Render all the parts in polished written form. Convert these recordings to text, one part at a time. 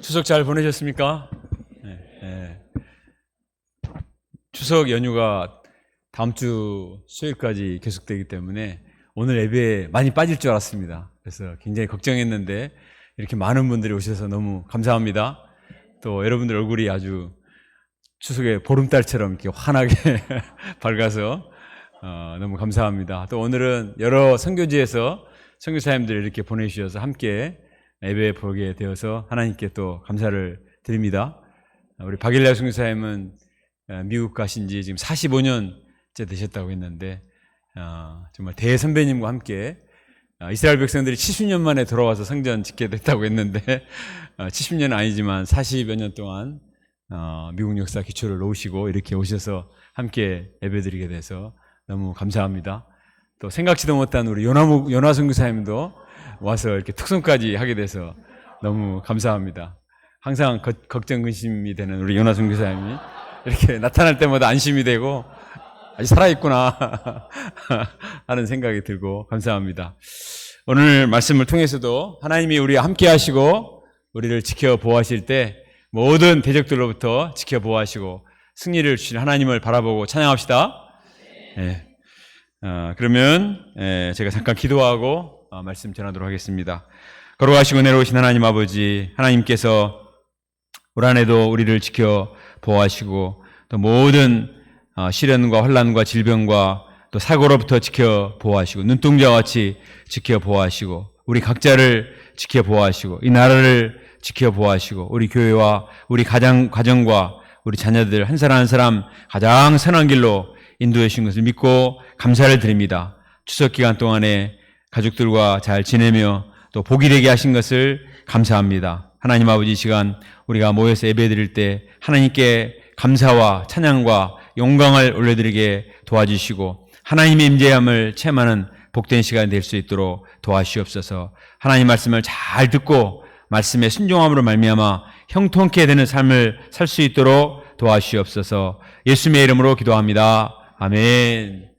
추석 잘 보내셨습니까? 네. 추석 연휴가 다음 주 수요일까지 계속되기 때문에 오늘 예배에 많이 빠질 줄 알았습니다. 그래서 굉장히 걱정했는데 이렇게 많은 분들이 오셔서 너무 감사합니다. 또 여러분들 얼굴이 아주 추석의 보름달처럼 이렇게 환하게 밝아서 너무 감사합니다. 또 오늘은 여러 선교지에서 선교사님들 이렇게 보내주셔서 함께 예배 보게 되어서 하나님께 또 감사를 드립니다. 우리 박일라 선교사님은 미국 가신 지 지금 45년째 되셨다고 했는데 정말 대선배님과 함께 이스라엘 백성들이 70년 만에 돌아와서 성전 짓게 됐다고 했는데 70년은 아니지만 40여 년 동안 미국 역사 기초를 놓으시고 이렇게 오셔서 함께 예배드리게 돼서 너무 감사합니다. 또 생각지도 못한 우리 연화 선교사님도 와서 이렇게 특송까지 하게 돼서 너무 감사합니다. 항상 걱정 근심이 되는 우리 연화 선교사님이 이렇게 나타날 때마다 안심이 되고 아직 살아있구나 하는 생각이 들고 감사합니다. 오늘 말씀을 통해서도 하나님이 우리와 함께 하시고 우리를 지켜 보호하실 때 모든 대적들로부터 지켜 보호하시고 승리를 주신 하나님을 바라보고 찬양합시다. 네. 그러면 제가 잠깐 기도하고 말씀 전하도록 하겠습니다. 거룩하시고 내려오신 하나님 아버지, 하나님께서 올 한해도 우리를 지켜 보호하시고 또 모든 시련과 환난과 질병과 또 사고로부터 지켜 보호하시고 눈동자같이 지켜 보호하시고 우리 각자를 지켜 보호하시고 이 나라를 지켜 보호하시고 우리 교회와 우리 가정과 우리 자녀들 한 사람 한 사람 가장 선한 길로 인도해 주신 것을 믿고 감사를 드립니다. 추석 기간 동안에 가족들과 잘 지내며 또 복이 되게 하신 것을 감사합니다. 하나님 아버지, 시간 우리가 모여서 예배드릴 때 하나님께 감사와 찬양과 영광을 올려드리게 도와주시고 하나님의 임재함을 체험하는 복된 시간이 될 수 있도록 도와주시옵소서. 하나님 말씀을 잘 듣고 말씀의 순종함으로 말미암아 형통케 되는 삶을 살 수 있도록 도와주시옵소서. 예수님의 이름으로 기도합니다. 아멘.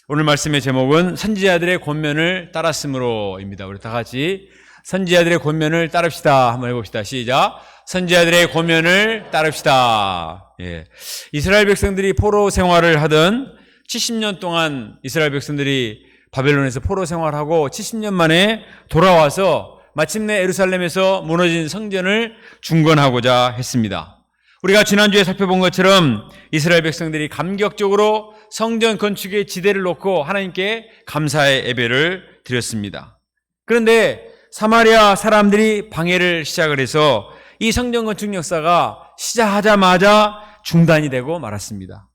오늘 말씀의 제목은 선지자들의 권면을 따랐으므로입니다. 우리 다 같이 선지자들의 권면을 따릅시다. 한번 해봅시다. 시작. 선지자들의 권면을 따릅시다. 예. 이스라엘 백성들이 포로 생활을 하던 70년 동안 이스라엘 백성들이 바벨론에서 포로 생활하고 70년 만에 돌아와서 마침내 예루살렘에서 무너진 성전을 중건하고자 했습니다. 우리가 지난주에 살펴본 것처럼 이스라엘 백성들이 감격적으로 성전 건축의 지대를 놓고 하나님께 감사의 예배를 드렸습니다. 그런데 사마리아 사람들이 방해를 시작을 해서 이 성전 건축 역사가 시작하자마자 중단이 되고 말았습니다.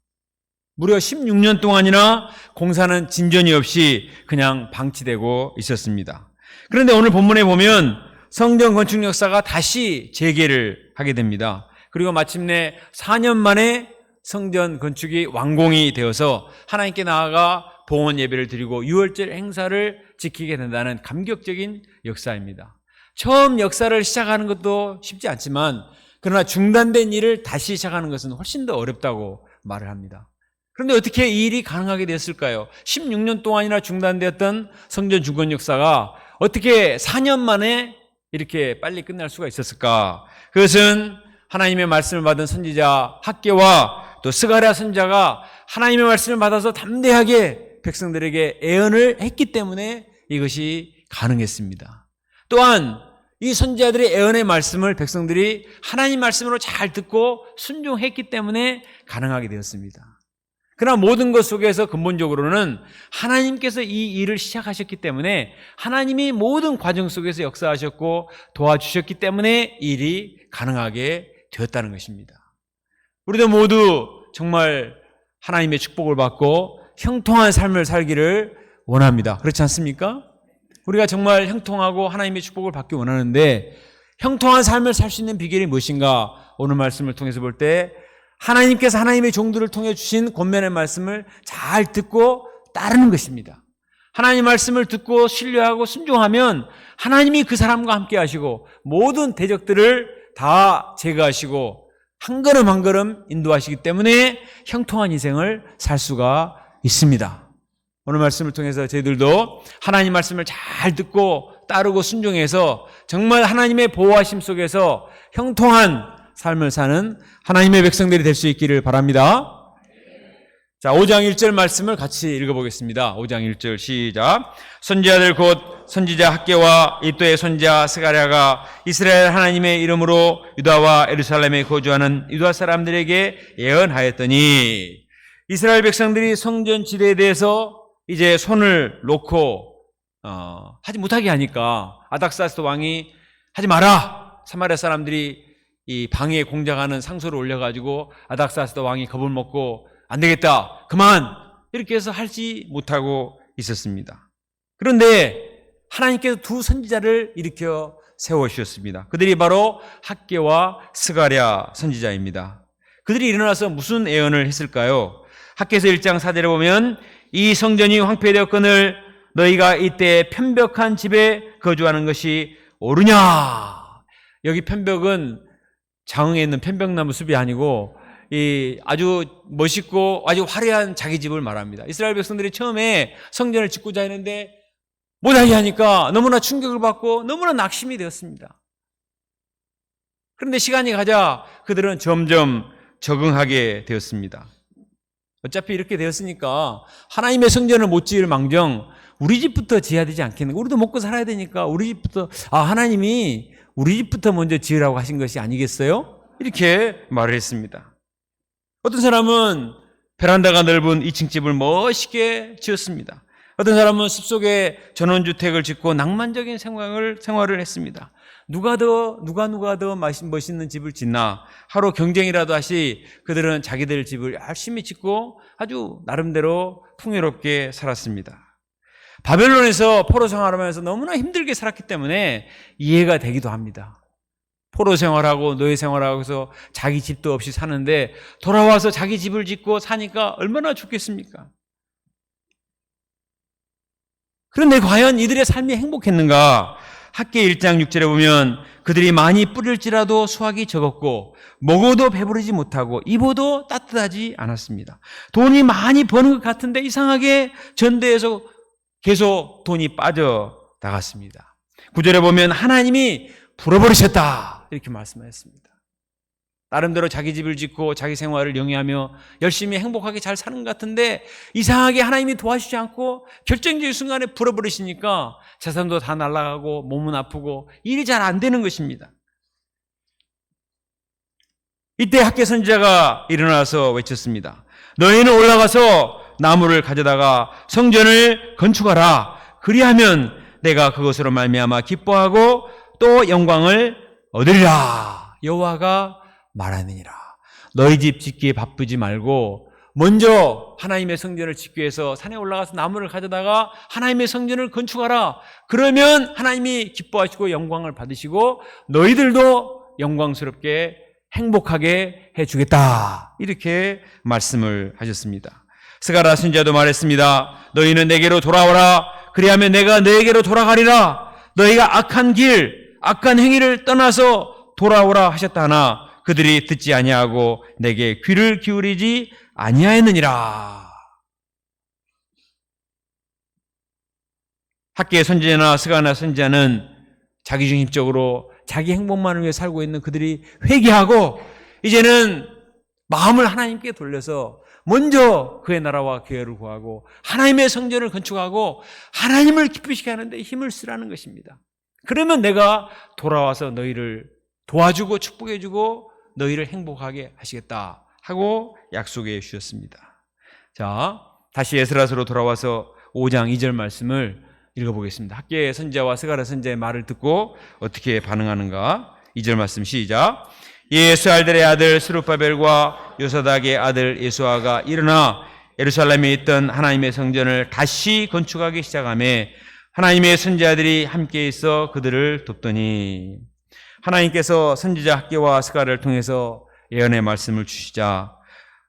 무려 16년 동안이나 공사는 진전이 없이 그냥 방치되고 있었습니다. 그런데 오늘 본문에 보면 성전 건축 역사가 다시 재개를 하게 됩니다. 그리고 마침내 4년 만에 성전 건축이 완공이 되어서 하나님께 나아가 봉헌 예배를 드리고 유월절 행사를 지키게 된다는 감격적인 역사입니다. 처음 역사를 시작하는 것도 쉽지 않지만 그러나 중단된 일을 다시 시작하는 것은 훨씬 더 어렵다고 말을 합니다. 그런데 어떻게 이 일이 가능하게 됐을까요? 16년 동안이나 중단되었던 성전 중건 역사가 어떻게 4년 만에 이렇게 빨리 끝날 수가 있었을까? 그것은 하나님의 말씀을 받은 선지자 학개와 또 스가랴 선지자가 하나님의 말씀을 받아서 담대하게 백성들에게 예언을 했기 때문에 이것이 가능했습니다. 또한 이 선지자들의 예언의 말씀을 백성들이 하나님 말씀으로 잘 듣고 순종했기 때문에 가능하게 되었습니다. 그러나 모든 것 속에서 근본적으로는 하나님께서 이 일을 시작하셨기 때문에 하나님이 모든 과정 속에서 역사하셨고 도와주셨기 때문에 이 일이 가능하게 되었다는 것입니다. 우리도 모두 정말 하나님의 축복을 받고 형통한 삶을 살기를 원합니다. 그렇지 않습니까? 우리가 정말 형통하고 하나님의 축복을 받기 원하는데 형통한 삶을 살 수 있는 비결이 무엇인가? 오늘 말씀을 통해서 볼 때 하나님께서 하나님의 종들을 통해 주신 권면의 말씀을 잘 듣고 따르는 것입니다. 하나님 말씀을 듣고 신뢰하고 순종하면 하나님이 그 사람과 함께 하시고 모든 대적들을 다 제거하시고 한 걸음 한 걸음 인도하시기 때문에 형통한 인생을 살 수가 있습니다. 오늘 말씀을 통해서 저희들도 하나님 말씀을 잘 듣고 따르고 순종해서 정말 하나님의 보호하심 속에서 형통한 삶을 사는 하나님의 백성들이 될 수 있기를 바랍니다. 자, 5장 1절 말씀을 같이 읽어보겠습니다. 5장 1절 시작. 선지자들 곧 선지자 학개와 이또의 선지자 스가랴가 이스라엘 하나님의 이름으로 유다와 예루살렘에 거주하는 유다 사람들에게 예언하였더니, 이스라엘 백성들이 성전 지대에 대해서 이제 손을 놓고 하지 못하게 하니까 아닥사스 왕이 하지 마라. 사마리아 사람들이 이 방해에 공작하는 상소를 올려가지고 아닥사스 왕이 겁을 먹고 안 되겠다, 그만, 이렇게 해서 하지 못하고 있었습니다. 그런데 하나님께서 두 선지자를 일으켜 세우셨습니다. 그들이 바로 학개와 스가랴 선지자입니다. 그들이 일어나서 무슨 예언을 했을까요? 학개서 1장 4절에 보면 이 성전이 황폐되었거늘 너희가 이때 편벽한 집에 거주하는 것이 옳으냐. 여기 편벽은 장흥에 있는 편벽나무 숲이 아니고 이 아주 멋있고 아주 화려한 자기 집을 말합니다. 이스라엘 백성들이 처음에 성전을 짓고자 했는데 못하게 하니까 너무나 충격을 받고 너무나 낙심이 되었습니다. 그런데 시간이 가자 그들은 점점 적응하게 되었습니다. 어차피 이렇게 되었으니까 하나님의 성전을 못 지을 망정 우리 집부터 지어야 되지 않겠는가. 우리도 먹고 살아야 되니까 우리 집부터, 하나님이 우리 집부터 먼저 지으라고 하신 것이 아니겠어요? 이렇게 말을 했습니다. 어떤 사람은 베란다가 넓은 2층 집을 멋있게 지었습니다. 어떤 사람은 숲속에 전원주택을 짓고 낭만적인 생활을 했습니다. 누가 더 멋있는 집을 짓나 하루 경쟁이라도 하시 그들은 자기들 집을 열심히 짓고 아주 나름대로 풍요롭게 살았습니다. 바벨론에서 포로 생활하면서 너무나 힘들게 살았기 때문에 이해가 되기도 합니다. 포로 생활하고 노예 생활하고 해서 자기 집도 없이 사는데 돌아와서 자기 집을 짓고 사니까 얼마나 좋겠습니까? 그런데 과연 이들의 삶이 행복했는가? 학개 1장 6절에 보면 그들이 많이 뿌릴지라도 수확이 적었고 먹어도 배부르지 못하고 입어도 따뜻하지 않았습니다. 돈이 많이 버는 것 같은데 이상하게 전대에서 계속 돈이 빠져나갔습니다. 9절에 보면 하나님이 불어버리셨다 이렇게 말씀하셨습니다. 나름대로 자기 집을 짓고 자기 생활을 영위하며 열심히 행복하게 잘 사는 것 같은데 이상하게 하나님이 도와주지 않고 결정적인 순간에 불어버리시니까 재산도 다 날아가고 몸은 아프고 일이 잘 안 되는 것입니다. 이때 학개 선지자가 일어나서 외쳤습니다. 너희는 올라가서 나무를 가져다가 성전을 건축하라. 그리하면 내가 그것으로 말미암아 기뻐하고 또 영광을 얻으리라. 여호와가 말하느니라. 너희 집 짓기에 바쁘지 말고 먼저 하나님의 성전을 짓기 위해서 산에 올라가서 나무를 가져다가 하나님의 성전을 건축하라. 그러면 하나님이 기뻐하시고 영광을 받으시고 너희들도 영광스럽게 행복하게 해주겠다. 이렇게 말씀을 하셨습니다. 스가랴 선지자도 말했습니다. 너희는 내게로 돌아오라. 그리하면 내가 너에게로 돌아가리라. 너희가 악한 길, 악한 행위를 떠나서 돌아오라 하셨다나 그들이 듣지 아니하고 내게 귀를 기울이지 아니하였느니라. 학개의 선지자나 스가랴 선지자는 자기중심적으로 자기 행복만을 위해 살고 있는 그들이 회개하고 이제는 마음을 하나님께 돌려서 먼저 그의 나라와 교회를 구하고 하나님의 성전을 건축하고 하나님을 기쁘시게 하는데 힘을 쓰라는 것입니다. 그러면 내가 돌아와서 너희를 도와주고 축복해주고 너희를 행복하게 하시겠다 하고 약속해 주셨습니다. 자, 다시 에스라서로 돌아와서 5장 2절 말씀을 읽어보겠습니다. 학개의 선지자와 스가랴 선지자의 말을 듣고 어떻게 반응하는가? 2절 말씀 시작. 예수알들의 아들 스룹바벨과 요사닥의 아들 예수아가 일어나 예루살렘에 있던 하나님의 성전을 다시 건축하기 시작하며 하나님의 선지자들이 함께 있어 그들을 돕더니 하나님께서 선지자 학개와 스가랴를 통해서 예언의 말씀을 주시자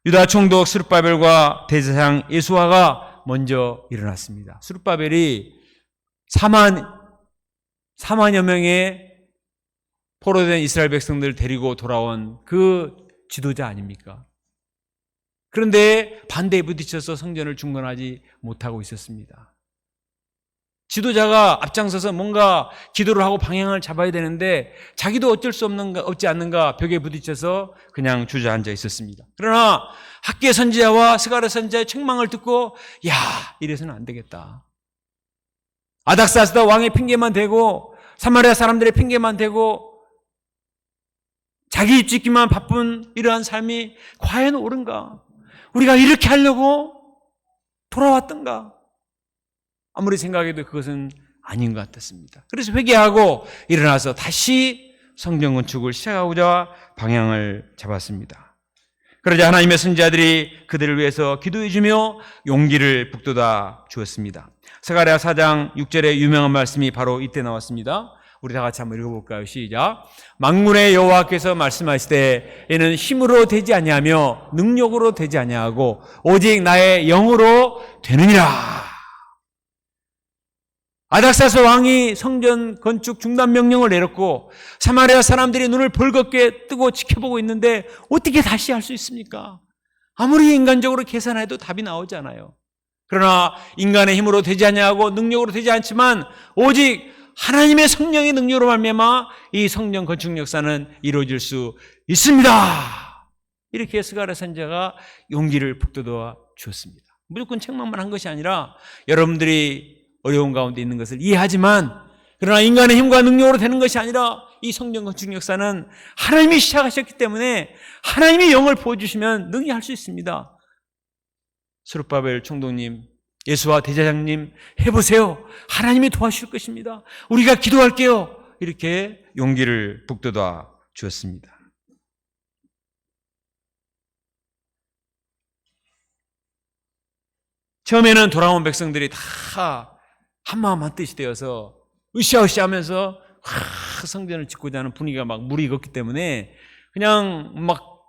유다 총독 스룹바벨과 대제사장 예수아가 먼저 일어났습니다. 스룹바벨이 4만여 명의 포로된 이스라엘 백성들을 데리고 돌아온 그 지도자 아닙니까? 그런데 반대에 부딪혀서 성전을 중건하지 못하고 있었습니다. 지도자가 앞장서서 뭔가 기도를 하고 방향을 잡아야 되는데 자기도 어쩔 수 없지 않는가 벽에 부딪혀서 그냥 주저앉아 있었습니다. 그러나 학계 선지자와 스가랴 선지자의 책망을 듣고 야, 이래서는 안 되겠다. 아닥사스다 왕의 핑계만 대고 사마리아 사람들의 핑계만 대고 자기 입 짓기만 바쁜 이러한 삶이 과연 옳은가? 우리가 이렇게 하려고 돌아왔던가? 아무리 생각해도 그것은 아닌 것 같았습니다. 그래서 회개하고 일어나서 다시 성전 건축을 시작하고자 방향을 잡았습니다. 그러자 하나님의 선지자들이 그들을 위해서 기도해 주며 용기를 북돋아 주었습니다. 스가랴 4장 6절의 유명한 말씀이 바로 이때 나왔습니다. 우리 다 같이 한번 읽어볼까요? 시작. 만군의 여호와께서 말씀하시되 이는 힘으로 되지 아니하며 능력으로 되지 아니하고 오직 나의 영으로 되느니라. 아닥사스 왕이 성전 건축 중단 명령을 내렸고 사마리아 사람들이 눈을 벌겋게 뜨고 지켜보고 있는데 어떻게 다시 할 수 있습니까? 아무리 인간적으로 계산해도 답이 나오지 않아요. 그러나 인간의 힘으로 되지 아니하고 능력으로 되지 않지만 오직 하나님의 성령의 능력으로 말미암아 이 성전 건축 역사는 이루어질 수 있습니다. 이렇게 스가랴 선지자가 용기를 북돋아 주었습니다. 무조건 책망만 한 것이 아니라 여러분들이 어려운 가운데 있는 것을 이해하지만 그러나 인간의 힘과 능력으로 되는 것이 아니라 이 성전 건축 역사는 하나님이 시작하셨기 때문에 하나님이 영을 부어주시면 능히 할 수 있습니다. 스룹바벨 총독님, 예수와 대제사장님 해보세요. 하나님이 도와주실 것입니다. 우리가 기도할게요. 이렇게 용기를 북돋아 주었습니다. 처음에는 돌아온 백성들이 다 한마음 한뜻이 되어서 으쌰으쌰 하면서 성전을 짓고자 하는 분위기가 막 물이 익었기 때문에 그냥 막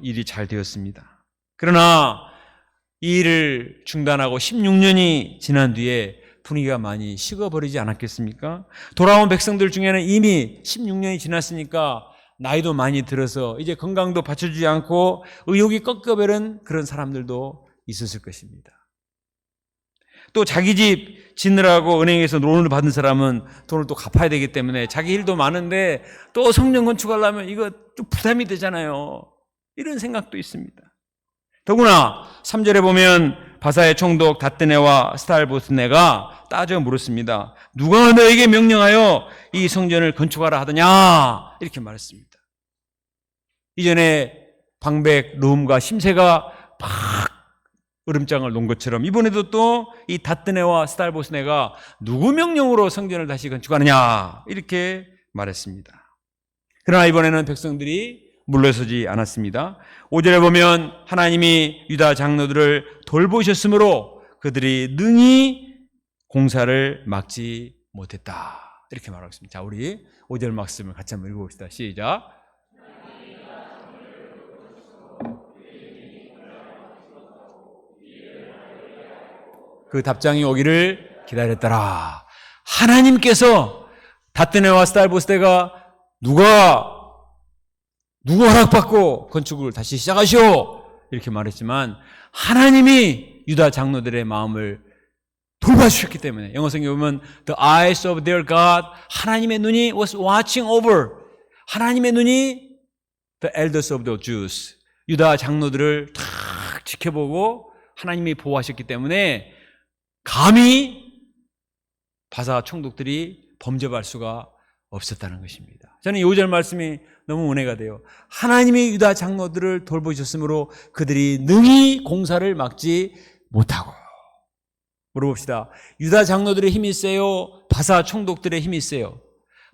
일이 잘 되었습니다. 그러나 이 일을 중단하고 16년이 지난 뒤에 분위기가 많이 식어버리지 않았겠습니까? 돌아온 백성들 중에는 이미 16년이 지났으니까 나이도 많이 들어서 이제 건강도 받쳐주지 않고 의욕이 꺾여버린 그런 사람들도 있었을 것입니다. 또 자기 집 짓느라고 은행에서 론을 받은 사람은 돈을 또 갚아야 되기 때문에 자기 일도 많은데 또 성전 건축하려면 이거 좀 부담이 되잖아요. 이런 생각도 있습니다. 더구나 3절에 보면 바사의 총독 다뜨네와 스달보스네가 따져 물었습니다. 누가 너에게 명령하여 이 성전을 건축하라 하더냐? 이렇게 말했습니다. 이전에 방백, 르훔과 심세가 막 으름장을 놓은 것처럼 이번에도 또 이 다뜨네와 스달보스네가 누구 명령으로 성전을 다시 건축하느냐 이렇게 말했습니다. 그러나 이번에는 백성들이 물러서지 않았습니다. 5절에 보면 하나님이 유다 장로들을 돌보셨으므로 그들이 능히 공사를 막지 못했다 이렇게 말하고 있습니다. 자, 우리 5절 말씀을 같이 한번 읽어봅시다. 시작. 그 답장이 오기를 기다렸더라. 하나님께서 다뜨네와 스달보스네가 누가 허락받고 건축을 다시 시작하시오 이렇게 말했지만 하나님이 유다 장로들의 마음을 돌봐주셨기 때문에 영어 성경에 보면 The eyes of their God 하나님의 눈이 was watching over 하나님의 눈이 The elders of the Jews 유다 장로들을 탁 지켜보고 하나님이 보호하셨기 때문에 감히 바사 총독들이 범접할 수가 없었다는 것입니다. 저는 이 5절 말씀이 너무 은혜가 돼요. 하나님이 유다 장로들을 돌보셨으므로 그들이 능히 공사를 막지 못하고. 물어봅시다. 유다 장로들의 힘이 세요? 바사 총독들의 힘이 세요?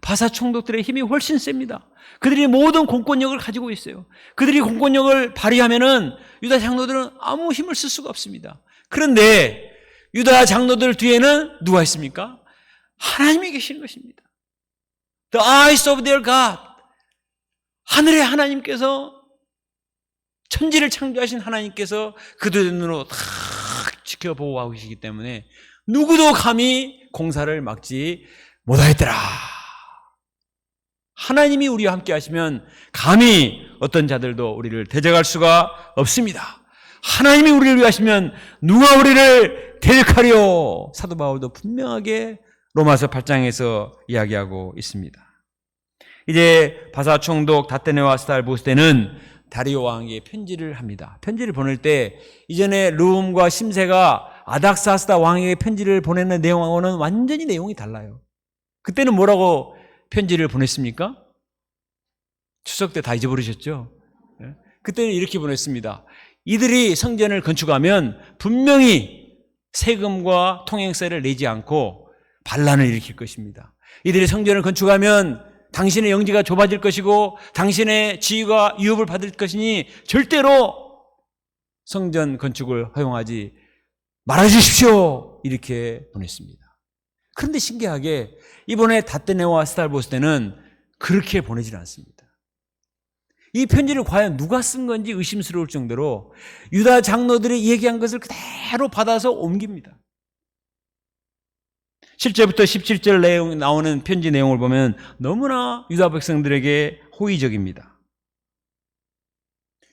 바사 총독들의 힘이 훨씬 셉니다. 그들이 모든 공권력을 가지고 있어요. 그들이 공권력을 발휘하면은 유다 장로들은 아무 힘을 쓸 수가 없습니다. 그런데 유다 장로들 뒤에는 누가 있습니까? 하나님이 계시는 것입니다. The eyes of their God. 하늘의 하나님께서 천지를 창조하신 하나님께서 그들의 눈으로 다 지켜보고 계시기 때문에 누구도 감히 공사를 막지 못하였더라. 하나님이 우리와 함께 하시면 감히 어떤 자들도 우리를 대적할 수가 없습니다. 하나님이 우리를 위하시면 누가 우리를 대적하리요? 사도 바울도 분명하게 로마서 8장에서 이야기하고 있습니다. 이제 바사 총독 다떼네와 스달보스테는 다리오 왕에게 편지를 합니다. 편지를 보낼 때 이전에 르움과 심세가 아닥사스다 왕에게 편지를 보내는 내용하고는 완전히 내용이 달라요. 그때는 뭐라고 편지를 보냈습니까? 추석 때 다 잊어버리셨죠? 그때는 이렇게 보냈습니다. 이들이 성전을 건축하면 분명히 세금과 통행세를 내지 않고 반란을 일으킬 것입니다. 이들이 성전을 건축하면 당신의 영지가 좁아질 것이고 당신의 지위가 위협을 받을 것이니 절대로 성전 건축을 허용하지 말아주십시오. 이렇게 보냈습니다. 그런데 신기하게 이번에 다떼네와 스달보스테는 그렇게 보내질 않습니다. 이 편지를 과연 누가 쓴 건지 의심스러울 정도로 유다 장로들이 얘기한 것을 그대로 받아서 옮깁니다. 7절부터 17절 내용 나오는 편지 내용을 보면 너무나 유다 백성들에게 호의적입니다.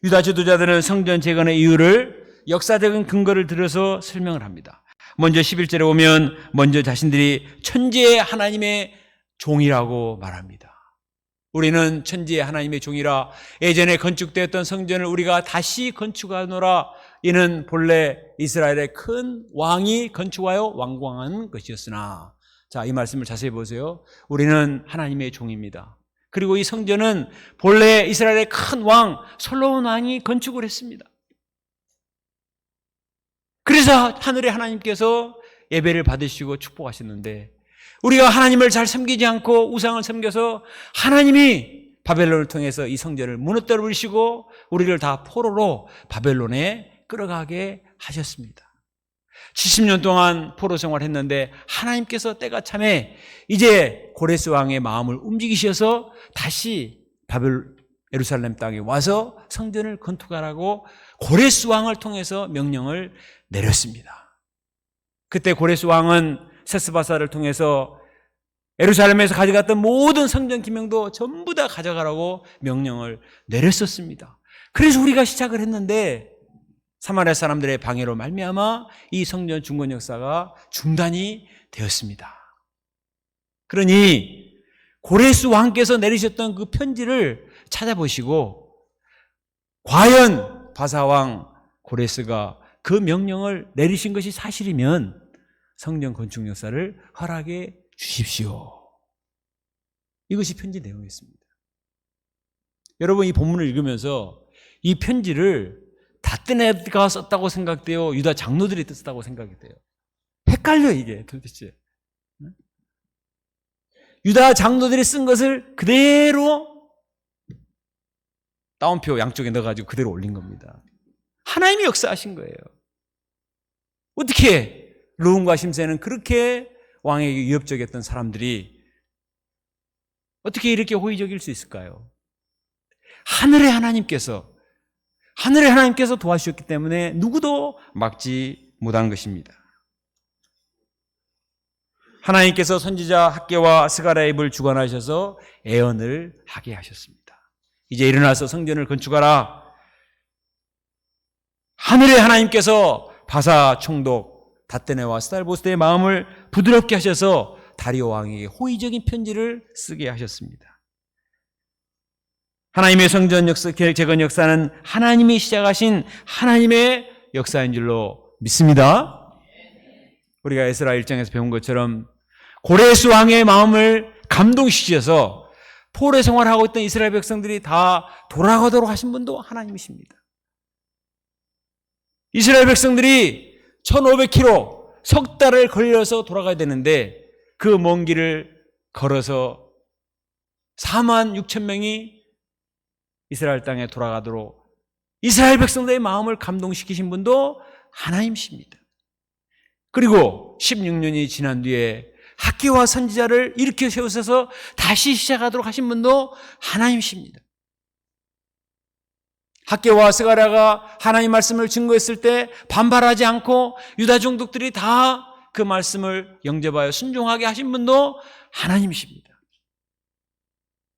유다 지도자들은 성전 재건의 이유를 역사적인 근거를 들어서 설명을 합니다. 먼저 11절에 보면 먼저 자신들이 천지의 하나님의 종이라고 말합니다. 우리는 천지의 하나님의 종이라 예전에 건축되었던 성전을 우리가 다시 건축하노라. 이는 본래 이스라엘의 큰 왕이 건축하여 완공한 것이었으나, 자, 이 말씀을 자세히 보세요. 우리는 하나님의 종입니다. 그리고 이 성전은 본래 이스라엘의 큰 왕 솔로몬 왕이 건축을 했습니다. 그래서 하늘의 하나님께서 예배를 받으시고 축복하셨는데, 우리가 하나님을 잘 섬기지 않고 우상을 섬겨서 하나님이 바벨론을 통해서 이 성전을 무너뜨려 버리시고 우리를 다 포로로 바벨론에 끌어가게 하셨습니다. 70년 동안 포로 생활했는데 하나님께서 때가 참에 이제 고레스 왕의 마음을 움직이셔서 다시 예루살렘 땅에 와서 성전을 건축하라고 고레스 왕을 통해서 명령을 내렸습니다. 그때 고레스 왕은 세스바사를 통해서 예루살렘에서 가져갔던 모든 성전 기명도 전부 다 가져가라고 명령을 내렸었습니다. 그래서 우리가 시작을 했는데 사마리아 사람들의 방해로 말미암아 이 성전 중건 역사가 중단이 되었습니다. 그러니 고레스 왕께서 내리셨던 그 편지를 찾아보시고 과연 바사왕 고레스가 그 명령을 내리신 것이 사실이면 성전 건축 역사를 허락해 주십시오. 이것이 편지 내용이었습니다. 여러분, 이 본문을 읽으면서 이 편지를 다떼네가 썼다고 생각돼요? 유다 장로들이 썼다고 생각이 돼요? 헷갈려, 이게 도대체. 유다 장로들이 쓴 것을 그대로 따옴표 양쪽에 넣어가지고 그대로 올린 겁니다. 하나님이 역사하신 거예요. 어떻게 르움과 심세는 그렇게 왕에게 위협적이었던 사람들이 어떻게 이렇게 호의적일 수 있을까요? 하늘의 하나님께서 도와주셨기 때문에 누구도 막지 못한 것입니다. 하나님께서 선지자 학개와 스가랴의 입을 주관하셔서 애언을 하게 하셨습니다. 이제 일어나서 성전을 건축하라. 하늘의 하나님께서 바사 총독 다떼네와 스달보스테의 마음을 부드럽게 하셔서 다리오 왕에게 호의적인 편지를 쓰게 하셨습니다. 하나님의 성전 역사, 재건 역사는 하나님이 시작하신 하나님의 역사인 줄로 믿습니다. 우리가 에스라 1장에서 배운 것처럼 고레스 왕의 마음을 감동시키셔서 포로의 생활을 하고 있던 이스라엘 백성들이 다 돌아가도록 하신 분도 하나님이십니다. 이스라엘 백성들이 1500km 석 달을 걸려서 돌아가야 되는데 그 먼 길을 걸어서 46,000명이 이스라엘 땅에 돌아가도록 이스라엘 백성들의 마음을 감동시키신 분도 하나님이십니다. 그리고 16년이 지난 뒤에 학개와 선지자를 일으켜 세우셔서 다시 시작하도록 하신 분도 하나님이십니다. 학개와 스가랴가 하나님 말씀을 증거했을 때 반발하지 않고 유다 종족들이 다 그 말씀을 영접하여 순종하게 하신 분도 하나님이십니다.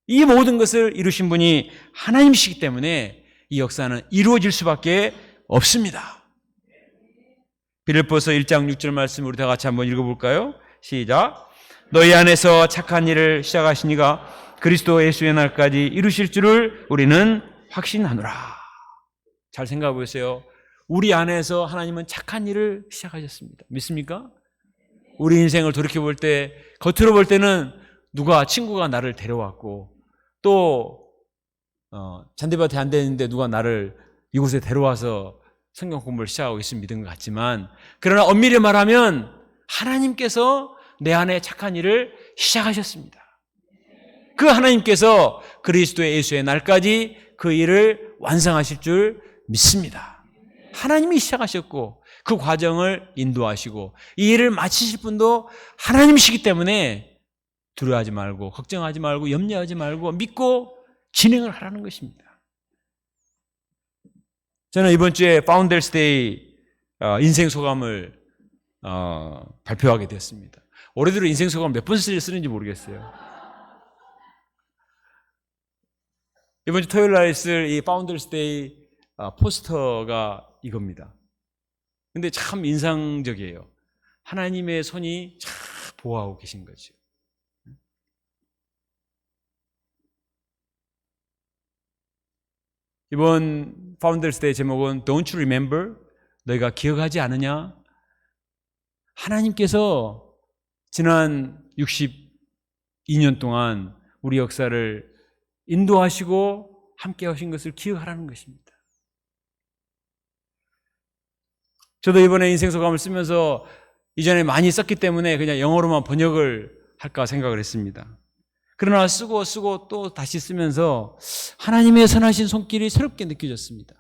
이 모든 것을 이루신 분이 하나님이시기 때문에 이 역사는 이루어질 수밖에 없습니다. 빌립보서 1장 6절 말씀 우리 다 같이 한번 읽어볼까요? 시작. 너희 안에서 착한 일을 시작하신 이가 그리스도 예수의 날까지 이루실 줄을 우리는 확신하노라. 잘 생각해 보세요. 우리 안에서 하나님은 착한 일을 시작하셨습니다. 믿습니까? 우리 인생을 돌이켜볼 때, 겉으로 볼 때는 친구가 나를 데려왔고, 또 잔디밭에 앉아 있는데 누가 나를 이곳에 데려와서 성경 공부를 시작하고 있으면 믿은 것 같지만, 그러나 엄밀히 말하면 하나님께서 내 안에 착한 일을 시작하셨습니다. 그 하나님께서 그리스도의 예수의 날까지 그 일을 완성하실 줄 믿습니다. 하나님이 시작하셨고 그 과정을 인도하시고 이 일을 마치실 분도 하나님이시기 때문에 두려워하지 말고 걱정하지 말고 염려하지 말고 믿고 진행을 하라는 것입니다. 저는 이번 주에 파운더스 데이 인생 소감을 발표하게 되었습니다. 올해대로 인생 소감 몇 번 쓰는지 모르겠어요. 이번 주 토요일 날 있을 이 파운더스 데이 포스터가 이겁니다. 근데 참 인상적이에요. 하나님의 손이 참 보호하고 계신 거죠. 이번 파운더스 데이 제목은 Don't you remember? 너희가 기억하지 않으냐? 하나님께서 지난 62년 동안 우리 역사를 인도하시고 함께 하신 것을 기억하라는 것입니다. 저도 이번에 인생소감을 쓰면서 이전에 많이 썼기 때문에 그냥 영어로만 번역을 할까 생각을 했습니다. 그러나 쓰고 또 다시 쓰면서 하나님의 선하신 손길이 새롭게 느껴졌습니다.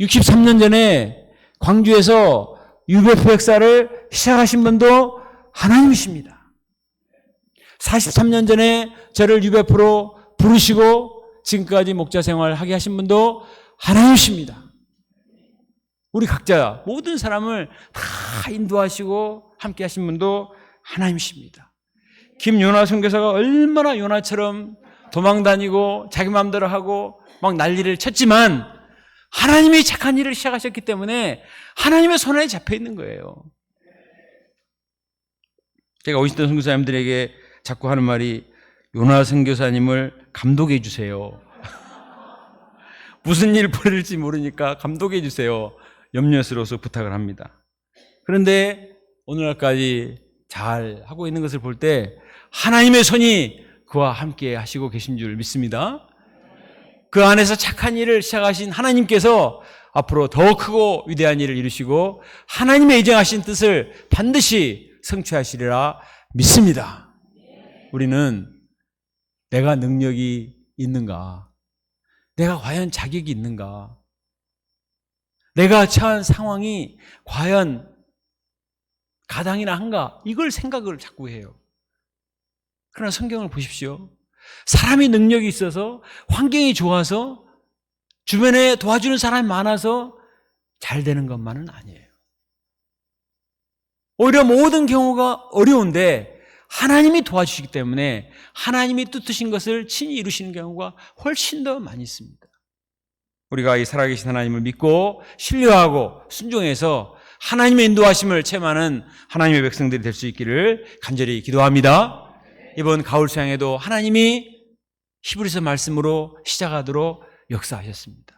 63년 전에 광주에서 UBF 역사를 시작하신 분도 하나님이십니다. 43년 전에 저를 UBF로 부르시고 지금까지 목자 생활하게 하신 분도 하나님이십니다. 우리 각자 모든 사람을 다 인도하시고 함께 하신 분도 하나님이십니다. 김요나 선교사가 얼마나 요나처럼 도망다니고 자기 마음대로 하고 막 난리를 쳤지만 하나님이 착한 일을 시작하셨기 때문에 하나님의 손안에 잡혀 있는 거예요. 제가 오신던 선교사님들에게 자꾸 하는 말이 요나 선교사님을 감독해 주세요. 무슨 일 벌일지 모르니까 감독해 주세요. 염려스러워서 부탁을 합니다. 그런데 오늘날까지 잘 하고 있는 것을 볼 때 하나님의 손이 그와 함께 하시고 계신 줄 믿습니다. 그 안에서 착한 일을 시작하신 하나님께서 앞으로 더 크고 위대한 일을 이루시고 하나님의 예정하신 뜻을 반드시 성취하시리라 믿습니다. 우리는 내가 능력이 있는가? 내가 과연 자격이 있는가? 내가 처한 상황이 과연 가당이나 한가? 이걸 생각을 자꾸 해요. 그러나 성경을 보십시오. 사람이 능력이 있어서 환경이 좋아서 주변에 도와주는 사람이 많아서 잘 되는 것만은 아니에요. 오히려 모든 경우가 어려운데 하나님이 도와주시기 때문에 하나님이 뜻하신 것을 친히 이루시는 경우가 훨씬 더 많이 있습니다. 우리가 이 살아계신 하나님을 믿고 신뢰하고 순종해서 하나님의 인도하심을 체험하는 하나님의 백성들이 될 수 있기를 간절히 기도합니다. 이번 가을 수양에도 하나님이 히브리서 말씀으로 시작하도록 역사하셨습니다.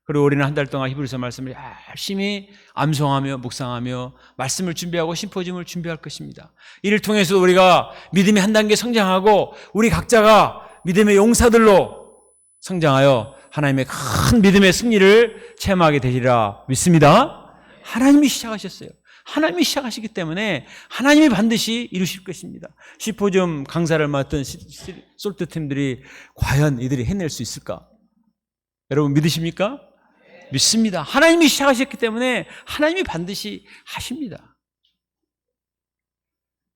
그리고 우리는 한 달 동안 히브리서 말씀을 열심히 암송하며 묵상하며 말씀을 준비하고 심포지움을 준비할 것입니다. 이를 통해서 우리가 믿음이 한 단계 성장하고 우리 각자가 믿음의 용사들로 성장하여 하나님의 큰 믿음의 승리를 체험하게 되리라 믿습니다. 하나님이 시작하셨어요. 하나님이 시작하시기 때문에 하나님이 반드시 이루실 것입니다. 심포지움 강사를 맡은 솔트팀들이 과연 이들이 해낼 수 있을까? 여러분 믿으십니까? 믿습니다. 하나님이 시작하셨기 때문에 하나님이 반드시 하십니다.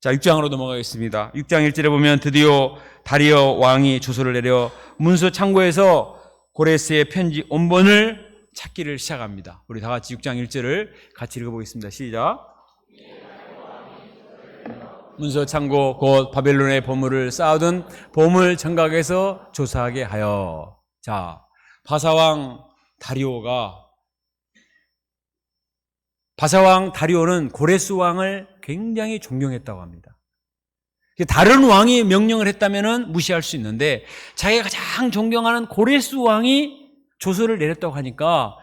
자, 6장으로 넘어가겠습니다. 6장 1절에 보면 드디어 다리오 왕이 조서를 내려 문서 창고에서 고레스의 편지 원본을 찾기를 시작합니다. 우리 다 같이 6장 1절을 같이 읽어보겠습니다. 시작. 문서 창고 곧 바벨론의 보물을 쌓아둔 보물 정각에서 조사하게 하여. 자, 바사왕 다리오가 바사왕 다리오는 고레스 왕을 굉장히 존경했다고 합니다. 다른 왕이 명령을 했다면 무시할 수 있는데 자기가 가장 존경하는 고레스 왕이 조서를 내렸다고 하니까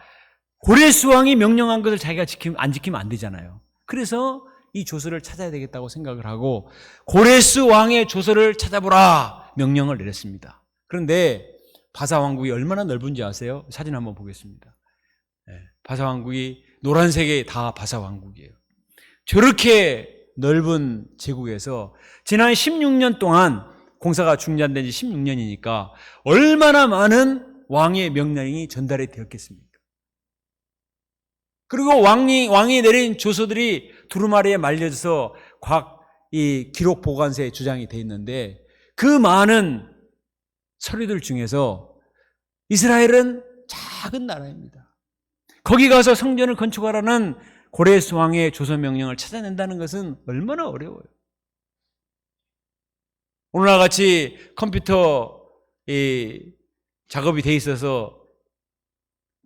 고레스 왕이 명령한 것을 자기가 안 지키면 안 되잖아요. 그래서 이 조서를 찾아야 되겠다고 생각을 하고 고레스 왕의 조서를 찾아보라 명령을 내렸습니다. 그런데 바사 왕국이 얼마나 넓은지 아세요? 사진 한번 보겠습니다. 바사 왕국이 노란색이 다 바사 왕국이에요. 저렇게 넓은 제국에서 지난 16년 동안 공사가 중단된 지 16년이니까 얼마나 많은 왕의 명령이 전달이 되었겠습니까? 그리고 왕이 내린 조서들이 두루마리에 말려져서 각 이 기록 보관소에 주장이 돼 있는데 그 많은 서류들 중에서 이스라엘은 작은 나라입니다. 거기 가서 성전을 건축하라는 고레스 왕의 조서 명령을 찾아낸다는 것은 얼마나 어려워요. 오늘날 같이 컴퓨터 작업이 돼 있어서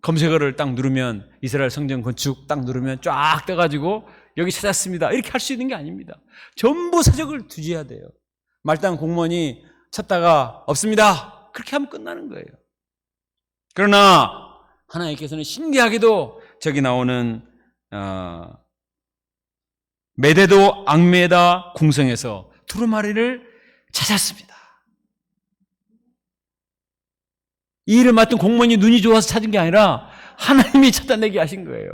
검색어를 딱 누르면 이스라엘 성전 건축 딱 누르면 쫙 떠가지고 여기 찾았습니다. 이렇게 할 수 있는 게 아닙니다. 전부 사적을 뒤져야 돼요. 말단 공무원이 찾다가 없습니다. 그렇게 하면 끝나는 거예요. 그러나 하나님께서는 신기하게도 저기 나오는 메데도 앙메다 궁성에서 두루마리를 찾았습니다. 이 일을 맡은 공무원이 눈이 좋아서 찾은 게 아니라 하나님이 찾아내게 하신 거예요.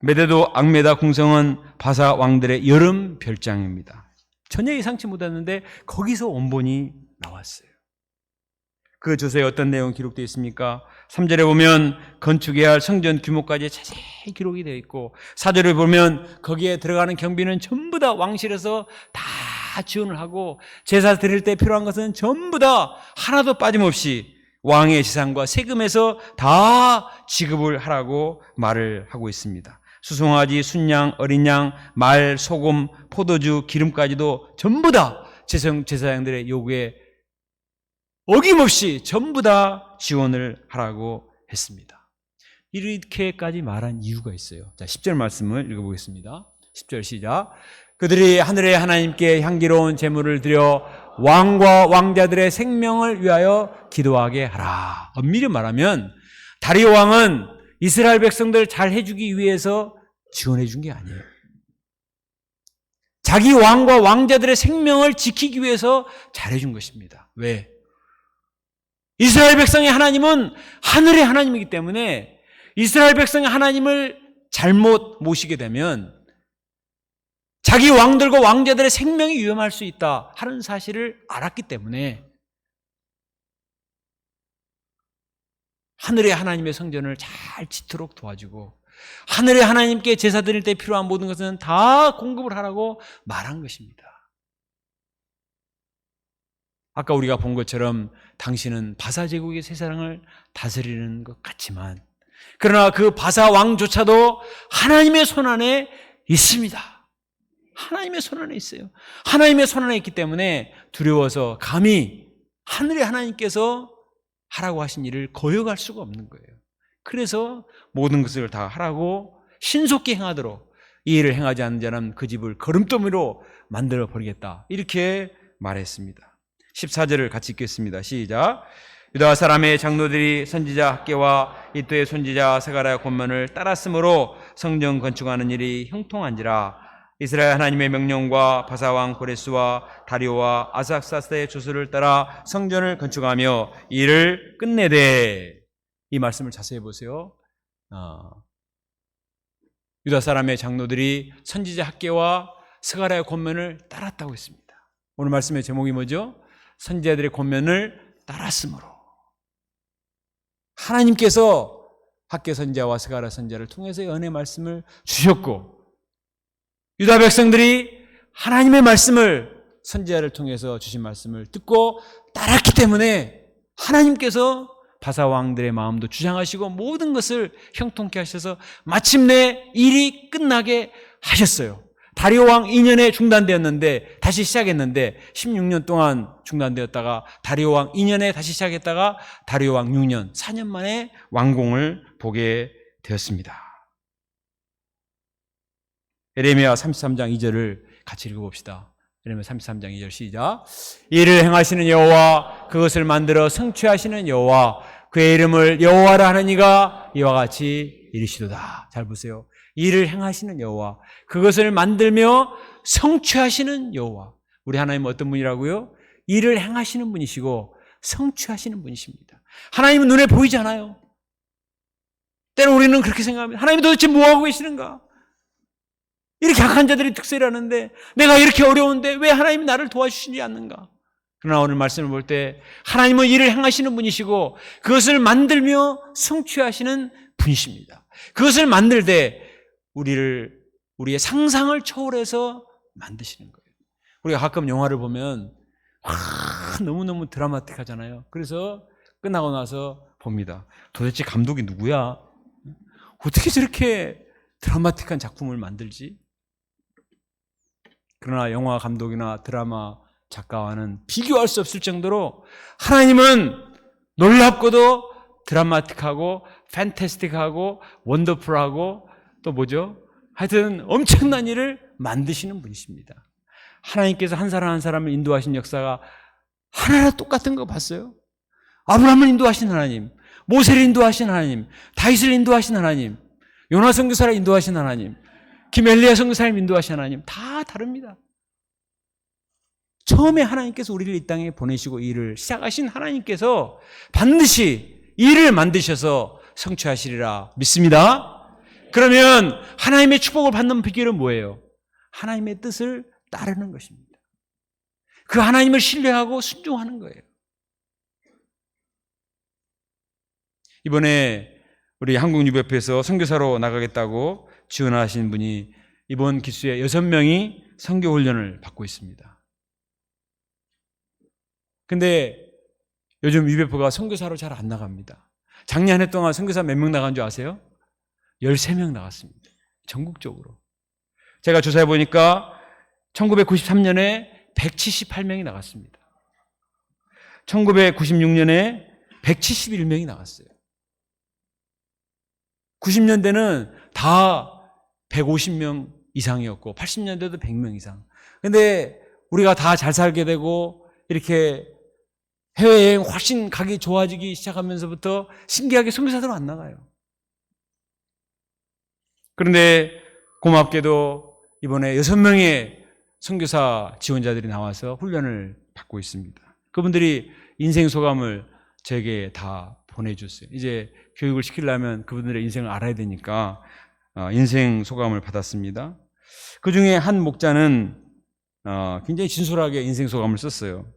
메데도 앙메다 궁성은 바사 왕들의 여름 별장입니다. 전혀 예상치 못했는데 거기서 원본이 나왔어요. 그 조서에 어떤 내용이 기록되어 있습니까? 3절에 보면 건축해야 할 성전 규모까지 자세히 기록이 되어 있고 4절에 보면 거기에 들어가는 경비는 전부 다 왕실에서 다 지원을 하고 제사 드릴 때 필요한 것은 전부 다 하나도 빠짐없이 왕의 재산과 세금에서 다 지급을 하라고 말을 하고 있습니다. 수송아지, 순양, 어린 양, 말, 소금, 포도주, 기름까지도 전부 다 제사장들의 요구에 어김없이 전부 다 지원을 하라고 했습니다. 이렇게까지 말한 이유가 있어요. 자, 10절 말씀을 읽어보겠습니다. 10절 시작. 그들이 하늘의 하나님께 향기로운 제물을 드려 왕과 왕자들의 생명을 위하여 기도하게 하라. 엄밀히 말하면 다리오 왕은 이스라엘 백성들 잘 해주기 위해서 지원해 준 게 아니에요. 자기 왕과 왕자들의 생명을 지키기 위해서 잘해준 것입니다. 왜? 이스라엘 백성의 하나님은 하늘의 하나님이기 때문에 이스라엘 백성의 하나님을 잘못 모시게 되면 자기 왕들과 왕자들의 생명이 위험할 수 있다 하는 사실을 알았기 때문에 하늘의 하나님의 성전을 잘 짓도록 도와주고 하늘의 하나님께 제사 드릴 때 필요한 모든 것은 다 공급을 하라고 말한 것입니다. 아까 우리가 본 것처럼 당신은 바사 제국의 세상을 다스리는 것 같지만 그러나 그 바사 왕조차도 하나님의 손안에 있습니다. 하나님의 손안에 있어요. 하나님의 손안에 있기 때문에 두려워서 감히 하늘의 하나님께서 하라고 하신 일을 거역할 수가 없는 거예요. 그래서 모든 것을 다 하라고 신속히 행하도록 이 일을 행하지 않는 자는 그 집을 거름더미로 만들어 버리겠다 이렇게 말했습니다. 14절을 같이 읽겠습니다. 시작. 유다 사람의 장로들이 선지자 학계와 이또의 손지자 스가랴 권면을 따랐으므로 성전 건축하는 일이 형통한지라. 이스라엘 하나님의 명령과 바사왕 고레스와 다리오와 아삭사스의 조서를 따라 성전을 건축하며 이를 끝내되. 이 말씀을 자세히 보세요. 유다 사람의 장로들이 선지자 학계와 스가랴의 권면을 따랐다고 했습니다. 오늘 말씀의 제목이 뭐죠? 선지자들의 권면을 따랐으므로. 하나님께서 학계 선지자와 스가랴 선지자를 통해서 연의 말씀을 주셨고 유다 백성들이 하나님의 말씀을 선지자를 통해서 주신 말씀을 듣고 따랐기 때문에 하나님께서 바사 왕들의 마음도 주장하시고 모든 것을 형통케 하셔서 마침내 일이 끝나게 하셨어요. 다리오 왕 2년에 중단되었는데 다시 시작했는데 16년 동안 중단되었다가 다리오 왕 2년에 다시 시작했다가 다리오 왕 6년, 4년 만에 왕궁을 보게 되었습니다. 에레미야 33장 2절을 같이 읽어봅시다. 에레미야 33장 2절 시작. 이를 행하시는 여호와, 그것을 만들어 성취하시는 여호와, 그의 이름을 여호와라 하는 이가 이와 같이 이르시도다. 잘 보세요. 이를 행하시는 여호와, 그것을 만들며 성취하시는 여호와. 우리 하나님은 어떤 분이라고요? 일을 행하시는 분이시고 성취하시는 분이십니다. 하나님은 눈에 보이지 않아요. 때로 우리는 그렇게 생각합니다. 하나님 도대체 뭐하고 계시는가? 이렇게 약한 자들이 특세라는데, 내가 이렇게 어려운데 왜 하나님이 나를 도와주시지 않는가? 그러나 오늘 말씀을 볼 때 하나님은 일을 행하시는 분이시고 그것을 만들며 성취하시는 분이십니다. 그것을 만들 때 우리의 상상을 초월해서 만드시는 거예요. 우리가 가끔 영화를 보면 너무너무 드라마틱하잖아요. 그래서 끝나고 나서 봅니다. 도대체 감독이 누구야? 어떻게 저렇게 드라마틱한 작품을 만들지? 그러나 영화 감독이나 드라마 작가와는 비교할 수 없을 정도로 하나님은 놀랍고도 드라마틱하고 판타스틱하고 원더풀하고 또 뭐죠? 하여튼 엄청난 일을 만드시는 분이십니다. 하나님께서 한 사람 한 사람을 인도하신 역사가 하나하나 똑같은 거 봤어요? 아브라함을 인도하신 하나님, 모세를 인도하신 하나님, 다윗을 인도하신 하나님, 요나 선교사를 인도하신 하나님, 김엘리야 선교사를 인도하신 하나님, 다 다릅니다. 처음에 하나님께서 우리를 이 땅에 보내시고 일을 시작하신 하나님께서 반드시 일을 만드셔서 성취하시리라 믿습니다. 그러면 하나님의 축복을 받는 비결은 뭐예요? 하나님의 뜻을 따르는 것입니다. 그 하나님을 신뢰하고 순종하는 거예요. 이번에 우리 한국유배협회에서 선교사로 나가겠다고 지원하신 분이 이번 기수에 6명이 선교훈련을 받고 있습니다. 근데 요즘 유배표가 선교사로 잘 안 나갑니다. 작년 한 해 동안 선교사 몇 명 나간 줄 아세요? 13명 나갔습니다. 전국적으로. 제가 조사해 보니까 1993년에 178명이 나갔습니다. 1996년에 171명이 나갔어요. 90년대는 다 150명 이상이었고 80년대도 100명 이상. 근데 우리가 다 잘 살게 되고 이렇게 해외여행 훨씬 가기 좋아지기 시작하면서부터 신기하게 선교사들은 안 나가요. 그런데 고맙게도 이번에 6명의 선교사 지원자들이 나와서 훈련을 받고 있습니다. 그분들이 인생 소감을 제게 다 보내줬어요. 이제 교육을 시키려면 그분들의 인생을 알아야 되니까 인생 소감을 받았습니다. 그 중에 한 목자는 굉장히 진솔하게 인생 소감을 썼어요.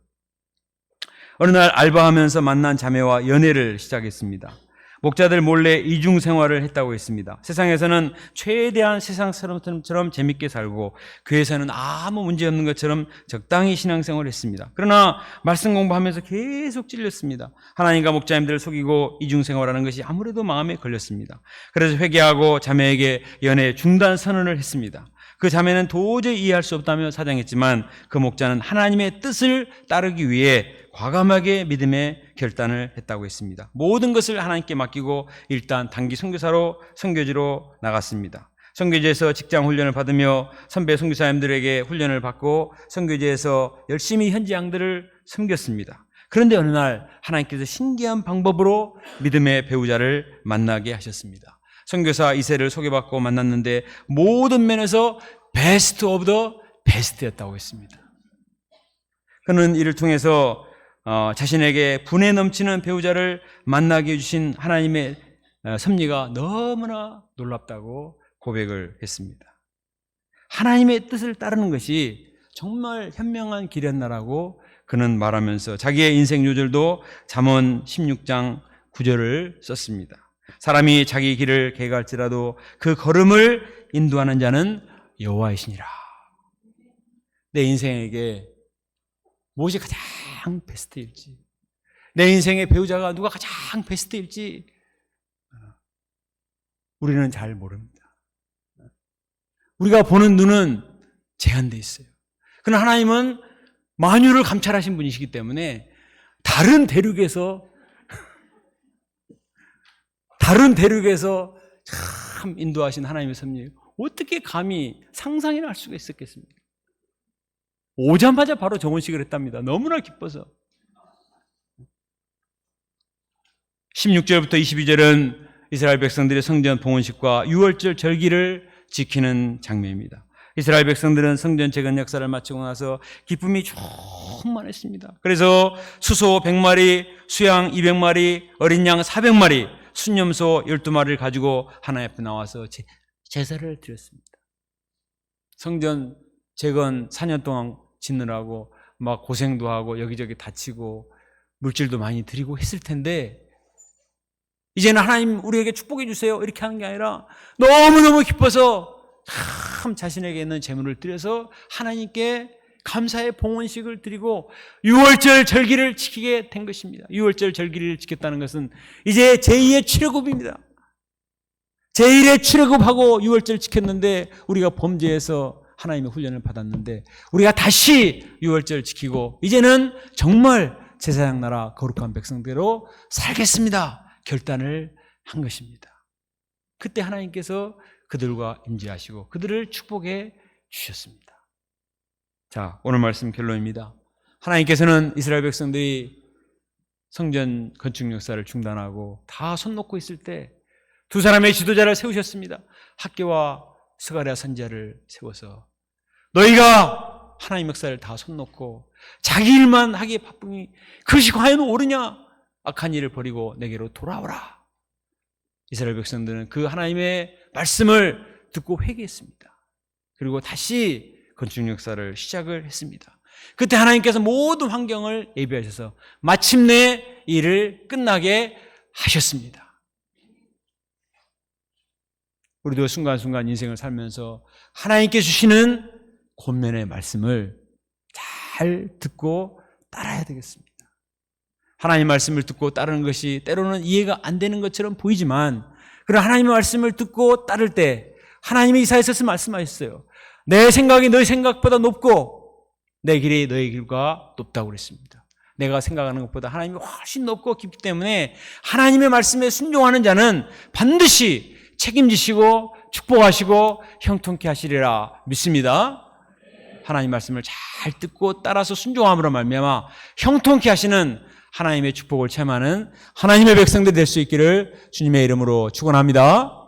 어느 날 알바하면서 만난 자매와 연애를 시작했습니다. 목자들 몰래 이중 생활을 했다고 했습니다. 세상에서는 최대한 세상 사람처럼 재밌게 살고 교회에서는 아무 문제 없는 것처럼 적당히 신앙생활을 했습니다. 그러나 말씀 공부하면서 계속 찔렸습니다. 하나님과 목자님들을 속이고 이중 생활하는 것이 아무래도 마음에 걸렸습니다. 그래서 회개하고 자매에게 연애 중단 선언을 했습니다. 그 자매는 도저히 이해할 수 없다며 사정했지만 그 목자는 하나님의 뜻을 따르기 위해 과감하게 믿음의 결단을 했다고 했습니다. 모든 것을 하나님께 맡기고 일단 단기 선교사로 선교지로 나갔습니다. 선교지에서 직장 훈련을 받으며 선배 선교사님들에게 훈련을 받고 선교지에서 열심히 현지 양들을 섬겼습니다. 그런데 어느 날 하나님께서 신기한 방법으로 믿음의 배우자를 만나게 하셨습니다. 선교사 이세를 소개받고 만났는데 모든 면에서 베스트 오브 더 베스트였다고 했습니다. 그는 이를 통해서 자신에게 분에 넘치는 배우자를 만나게 해주신 하나님의 섭리가 너무나 놀랍다고 고백을 했습니다. 하나님의 뜻을 따르는 것이 정말 현명한 길이었나라고 그는 말하면서 자기의 인생 요절도 잠언 16장 9절을 썼습니다. 사람이 자기 길을 계획할지라도 그 걸음을 인도하는 자는 여호와이시니라. 내 인생에게 무엇이 가장 베스트일지, 내 인생의 배우자가 누가 가장 베스트일지 우리는 잘 모릅니다. 우리가 보는 눈은 제한되어 있어요. 그러나 하나님은 만유를 감찰하신 분이시기 때문에 다른 대륙에서 참 인도하신 하나님의 섭리, 어떻게 감히 상상이나 할 수가 있었겠습니까? 오자마자 바로 정원식을 했답니다. 너무나 기뻐서. 16절부터 22절은 이스라엘 백성들의 성전 봉헌식과 유월절 절기를 지키는 장면입니다. 이스라엘 백성들은 성전 재건 역사를 마치고 나서 기쁨이 충만했습니다. 그래서 수소 100마리, 수양 200마리, 어린 양 400마리, 순염소 12마리를 가지고 하나님 앞에 나와서 제사를 드렸습니다. 성전 재건 4년 동안 짓느라고 막 고생도 하고 여기저기 다치고 물질도 많이 드리고 했을 텐데, 이제는 하나님 우리에게 축복해 주세요 이렇게 하는 게 아니라 너무너무 기뻐서 참 자신에게 있는 재물을 드려서 하나님께 감사의 봉헌식을 드리고 유월절 절기를 지키게 된 것입니다. 유월절 절기를 지켰다는 것은 이제 제2의 출애굽입니다. 제1의 출애굽하고 유월절 지켰는데, 우리가 범죄해서 하나님의 훈련을 받았는데 우리가 다시 유월절 지키고 이제는 정말 제사장 나라 거룩한 백성대로 살겠습니다 결단을 한 것입니다. 그때 하나님께서 그들과 임재하시고 그들을 축복해 주셨습니다. 자, 오늘 말씀 결론입니다. 하나님께서는 이스라엘 백성들이 성전 건축 역사를 중단하고 다 손 놓고 있을 때 두 사람의 지도자를 세우셨습니다. 학개와 스가랴 선지자를 세워서 너희가 하나님 역사를 다 손 놓고 자기 일만 하기에 바쁘니 그것이 과연 옳으냐? 악한 일을 버리고 내게로 돌아오라. 이스라엘 백성들은 그 하나님의 말씀을 듣고 회개했습니다. 그리고 다시 건축 역사를 시작을 했습니다. 그때 하나님께서 모든 환경을 예비하셔서 마침내 일을 끝나게 하셨습니다. 우리도 순간순간 인생을 살면서 하나님께 주시는 권면의 말씀을 잘 듣고 따라야 되겠습니다. 하나님의 말씀을 듣고 따르는 것이 때로는 이해가 안 되는 것처럼 보이지만, 그런 하나님의 말씀을 듣고 따를 때 하나님이 이사야서에서 말씀하셨어요. 내 생각이 너희 생각보다 높고 내 길이 너희 길과 높다고 그랬습니다. 내가 생각하는 것보다 하나님이 훨씬 높고 깊기 때문에 하나님의 말씀에 순종하는 자는 반드시 책임지시고 축복하시고 형통케 하시리라 믿습니다. 하나님 말씀을 잘 듣고 따라서 순종함으로 말미암아 형통케 하시는 하나님의 축복을 체험하는 하나님의 백성들 될 수 있기를 주님의 이름으로 축원합니다.